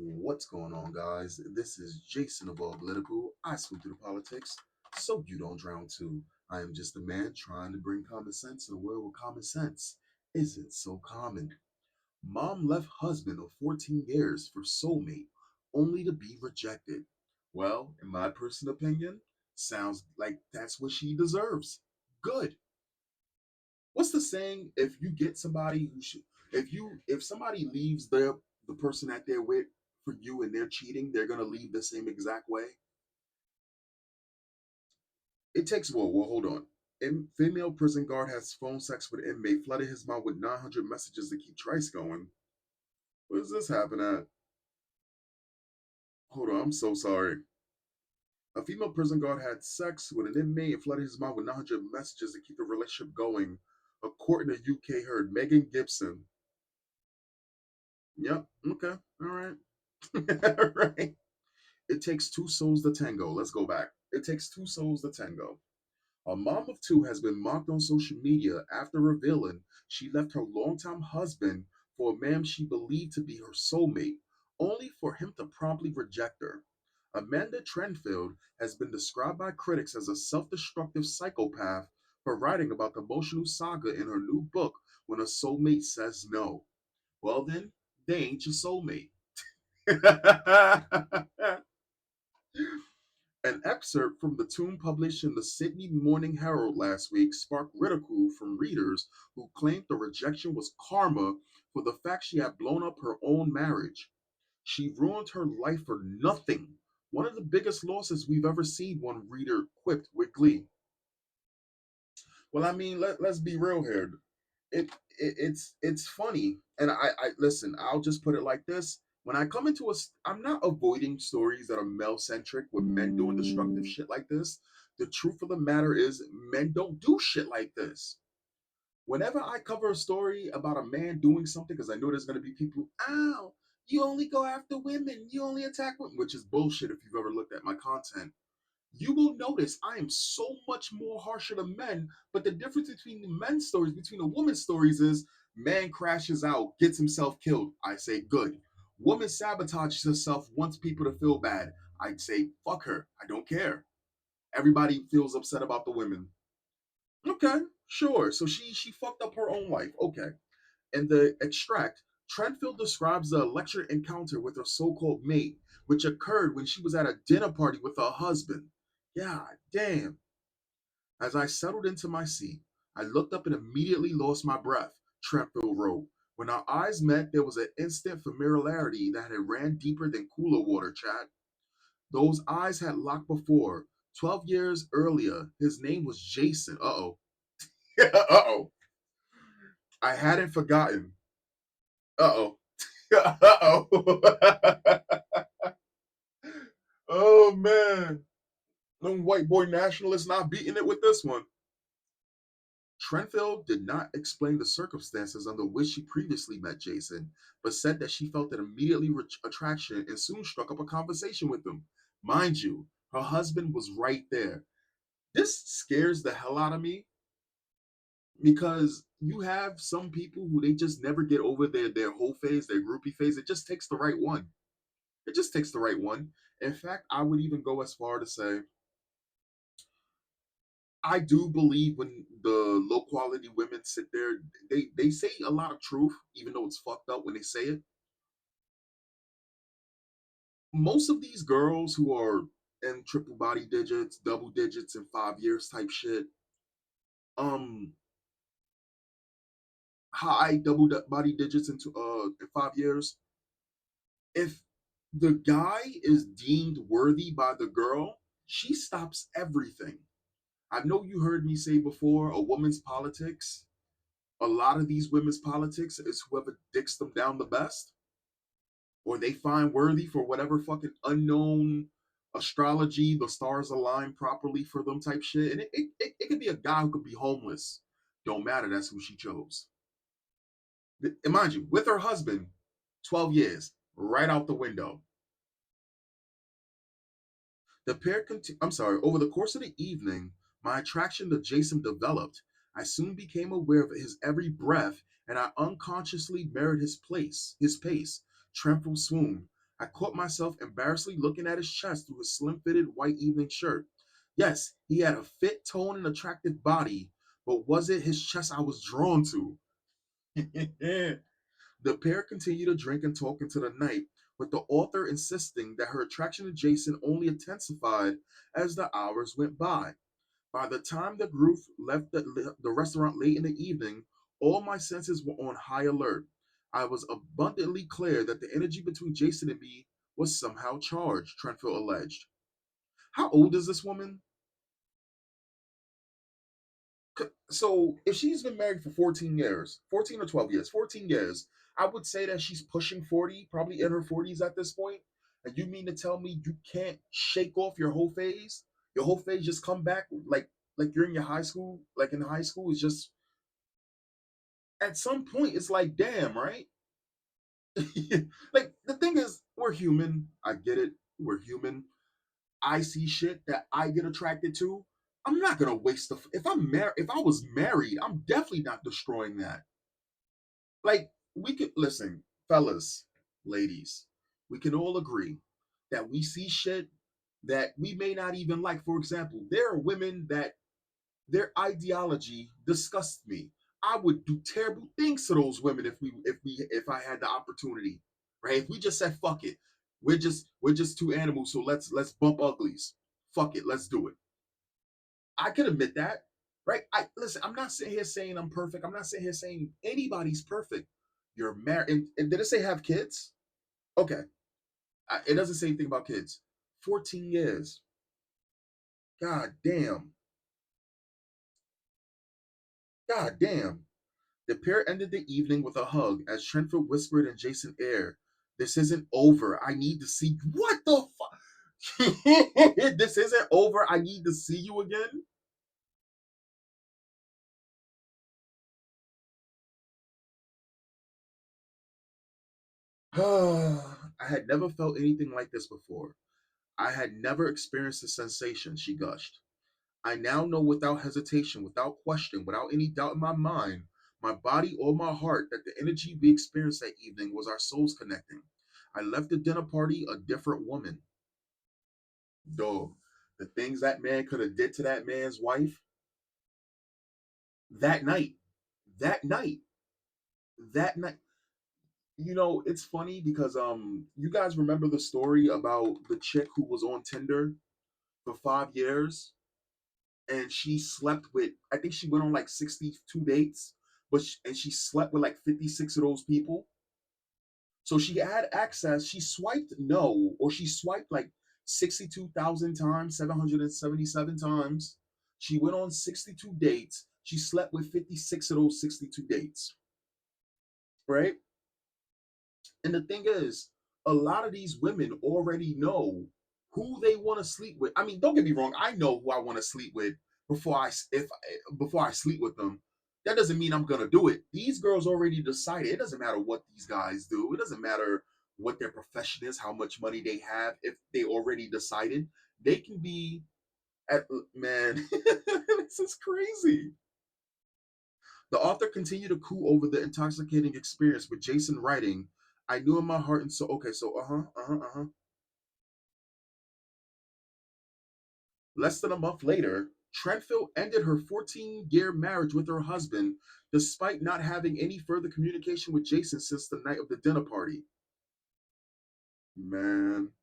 What's going on, guys? This is Jason of Auglitical. I swim through the politics so you don't drown too. I am just a man trying to bring common sense to a world where common sense isn't so common. Mom left husband of 14 years for soulmate only to be rejected. Well, in my personal opinion, sounds like that's what she deserves. Good. What's the saying? If you get somebody who should, if somebody leaves the person that they're with for you and they're cheating, they're gonna leave the same exact way. It takes well, hold on. Female prison guard has phone sex with inmate, flooded his mouth with 900 messages to keep Trice going. What does this happen at? Hold on, I'm so sorry. A female prison guard had sex with an inmate and flooded his mouth with 900 messages to keep the relationship going, according to UK herd Megan Gibson. Yep. Okay. All right. All right. It takes two souls to tango. Let's go back. It takes two souls to tango. A mom of two has been mocked on social media after revealing she left her longtime husband for a man she believed to be her soulmate, only for him to promptly reject her. Amanda Trenfield has been described by critics as a self destructive psychopath for writing about the emotional saga in her new book, When a Soulmate Says No. Well, then, they ain't your soulmate. An excerpt from the tune published in the Sydney Morning Herald last week sparked ridicule from readers who claimed the rejection was karma for the fact she had blown up her own marriage. She ruined her life for nothing. One of the biggest losses we've ever seen, one reader quipped with glee. Well, I mean, let's be real here. It's funny, and I listen. I'll just put it like this: when I come into I'm not avoiding stories that are male centric with men doing destructive shit like this. The truth of the matter is, men don't do shit like this. Whenever I cover a story about a man doing something, because I know there's gonna be people, ow, you only go after women, you only attack women, which is bullshit if you've ever looked at my content. You will notice I am so much more harsher than men. But the difference between the men's stories, between the women's stories, is man crashes out, gets himself killed. I say good. Woman sabotages herself, wants people to feel bad. I'd say fuck her. I don't care. Everybody feels upset about the women. Okay, sure. So she fucked up her own life. Okay. In the extract, Trenfield describes the electric encounter with her so-called mate, which occurred when she was at a dinner party with her husband. God damn. As I settled into my seat, I looked up and immediately lost my breath, Trentfield wrote. When our eyes met, there was an instant familiarity that had ran deeper than cooler water, Chad. Those eyes had locked before. 12 years earlier, his name was Jason. Uh-oh. Uh-oh. I hadn't forgotten. Uh-oh. Uh-oh. Oh, man. Them white boy nationalists not beating it with this one. Trenfield did not explain the circumstances under which she previously met Jason, but said that she felt an immediately attraction and soon struck up a conversation with him. Mind you, her husband was right there. This scares the hell out of me because you have some people who they just never get over their whole phase, their groupie phase. It just takes the right one. It just takes the right one. In fact, I would even go as far to say I do believe when the low quality women sit there, they say a lot of truth, even though it's fucked up when they say it. Most of these girls who are in triple body digits, double digits in 5 years type shit, um, high body digits in 5 years. If the guy is deemed worthy by the girl, she stops everything. I know you heard me say before, a woman's politics. A lot of these women's politics is whoever dicks them down the best, or they find worthy for whatever fucking unknown astrology, the stars align properly for them type shit. And it could be a guy who could be homeless. Don't matter, that's who she chose. And mind you, with her husband, 12 years, right out the window. I'm sorry, over the course of the evening, my attraction to Jason developed. I soon became aware of his every breath, and I unconsciously mirrored his pace. Tremful swoon. I caught myself embarrassingly looking at his chest through his slim fitted white evening shirt. Yes, he had a fit, toned, and attractive body, but was it his chest I was drawn to? The pair continued to drink and talk into the night, with the author insisting that her attraction to Jason only intensified as the hours went by. By the time the group left the restaurant late in the evening, all my senses were on high alert. I was abundantly clear that the energy between Jason and me was somehow charged, Trentfield alleged. How old is this woman? So, if she's been married for 14 years, 14 or 12 years, 14 years, I would say that she's pushing 40, probably in her 40s at this point. And you mean to tell me you can't shake off your whole phase? Your whole phase just come back like you're in your high school, like in high school, it's just at some point it's like damn, right? Like the thing is we're human. I get it. We're human. I see shit that I get attracted to. I'm not gonna waste the if I'm married, if I was married, I'm definitely not destroying that. Like we could listen, fellas, ladies, we can all agree that we see shit that we may not even like. For example, there are women that their ideology disgusts me. I would do terrible things to those women if I had the opportunity. Right? If we just said fuck it. We're just two animals, so let's bump uglies. Fuck it, let's do it. I can admit that. Right? I listen, I'm not sitting here saying I'm perfect. I'm not sitting here saying anybody's perfect. You're married and did it say have kids? Okay. It doesn't say anything about kids. 14 years. God damn. God damn. The pair ended the evening with a hug as Trentford whispered in Jason's ear, "This isn't over. I need to see you." What the fuck? This isn't over. I need to see you again. I had never felt anything like this before. I had never experienced the sensation, she gushed. I now know without hesitation, without question, without any doubt in my mind, my body or my heart, that the energy we experienced that evening was our souls connecting. I left the dinner party a different woman. Dog, the things that man could have did to that man's wife that night, that night, that night. It's funny because you guys remember the story about the chick who was on Tinder for 5 years and she slept with, I think she went on like 62 dates, and she slept with like 56 of those people. So she had access. She swiped no, or she swiped like 62,000 times, 777 times. She went on 62 dates. She slept with 56 of those 62 dates, right? And the thing is, a lot of these women already know who they want to sleep with. I mean, don't get me wrong. I know who I want to sleep with before I sleep with them. That doesn't mean I'm gonna do it. These girls already decided. It doesn't matter what these guys do. It doesn't matter what their profession is, how much money they have. If they already decided, they can be at man. This is crazy. The author continued to coo over the intoxicating experience with Jason writing, "I knew in my heart and soul." Okay, so less than a month later, Trentfield ended her 14-year marriage with her husband, despite not having any further communication with Jason since the night of the dinner party. Man,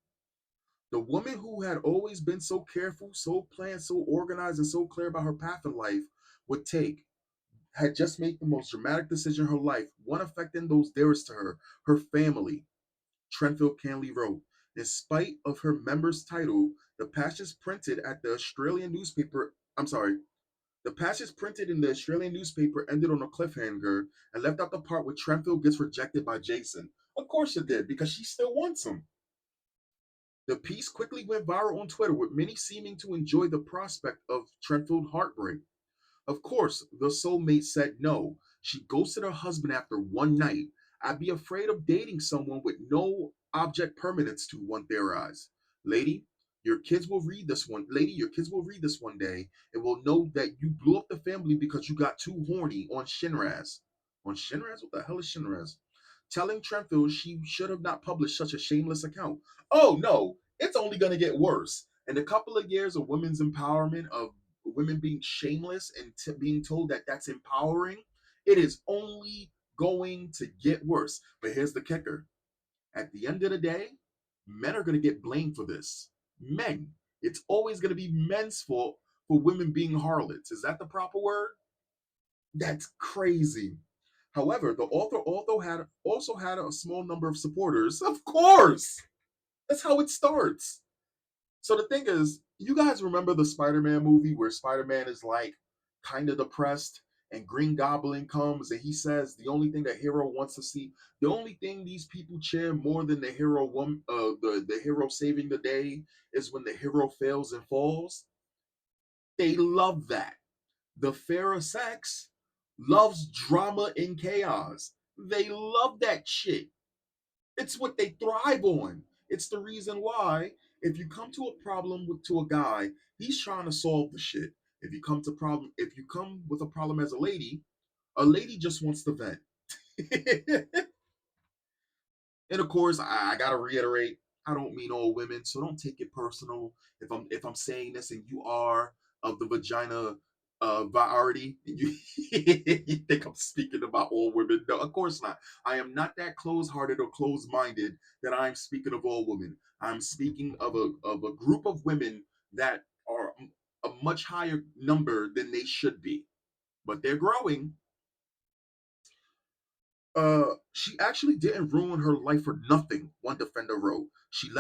the woman who had always been so careful, so planned, so organized, and so clear about her path in life would take had just made the most dramatic decision in her life, one affecting those dearest to her, her family. Trentfield Canley wrote, in spite of her member's title, the passage printed at the Australian newspaper, I'm sorry, the passage printed in the Australian newspaper ended on a cliffhanger and left out the part where Trentfield gets rejected by Jason. Of course it did, because she still wants him. The piece quickly went viral on Twitter, with many seeming to enjoy the prospect of Trentfield heartbreak. Of course, the soulmate said no. She ghosted her husband after one night. "I'd be afraid of dating someone with no object permanence to," one theorized. Lady, your kids will read this one. Lady, your kids will read this one day and will know that you blew up the family because you got too horny on Shinraz. On Shinraz? What the hell is Shinraz? telling Trenfield she should have not published such a shameless account. Oh no, it's only going to get worse. In a couple of years of women's empowerment, of women being shameless and being told that that's empowering, it is only going to get worse. But here's the kicker: at the end of the day, men are going to get blamed for this. Men. It's always going to be men's fault for women being harlots. Is that the proper word? That's crazy. However, the author also had a small number of supporters. Of course, that's how it starts. So the thing is, you guys remember the Spider-Man movie where Spider-Man is like kind of depressed and Green Goblin comes and he says the only thing the hero wants to see, the only thing these people cheer more than the hero saving the day is when the hero fails and falls. They love that. The fairer sex loves drama and chaos. They love that shit. It's what they thrive on. It's the reason why if you come to a problem to a guy, he's trying to solve the shit. If you come with a problem as a lady just wants to vent. And of course, I gotta reiterate, I don't mean all women, so don't take it personal. If I'm saying this and you are of the vagina variety, and you, you think I'm speaking about all women. No, of course not. I am not that close-hearted or close-minded that I'm speaking of all women. I'm speaking of a group of women that are a much higher number than they should be, but they're growing. She actually didn't ruin her life for nothing, one defender wrote. She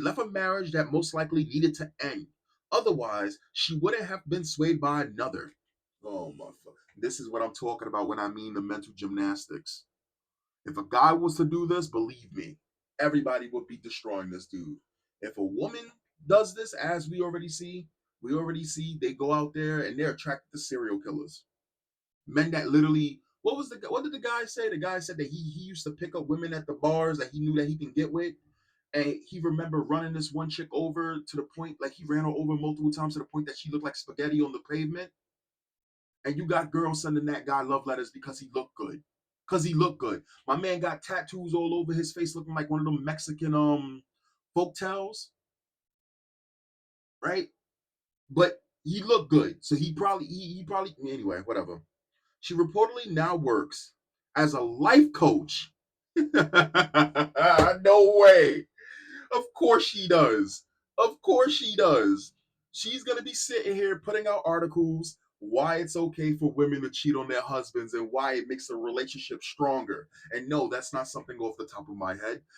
left a marriage that most likely needed to end. Otherwise, she wouldn't have been swayed by another. Oh my fuck. This is what I'm talking about when I mean the mental gymnastics. If a guy was to do this, believe me, everybody would be destroying this dude. If a woman does this, as we already see they go out there and they're attracted to serial killers. Men that literally what did the guy say? The guy said that he used to pick up women at the bars that he knew that he can get with. And he remember running this one chick over to the point, like he ran her over multiple times to the point that she looked like spaghetti on the pavement. And you got girls sending that guy love letters because he looked good. Because he looked good. My man got tattoos all over his face looking like one of them Mexican folk tales, right? But he looked good. So he probably anyway, whatever. She reportedly now works as a life coach. No way. Of course she does. Of course she does. She's going to be sitting here putting out articles why it's okay for women to cheat on their husbands and why it makes a relationship stronger. And no, that's not something off the top of my head.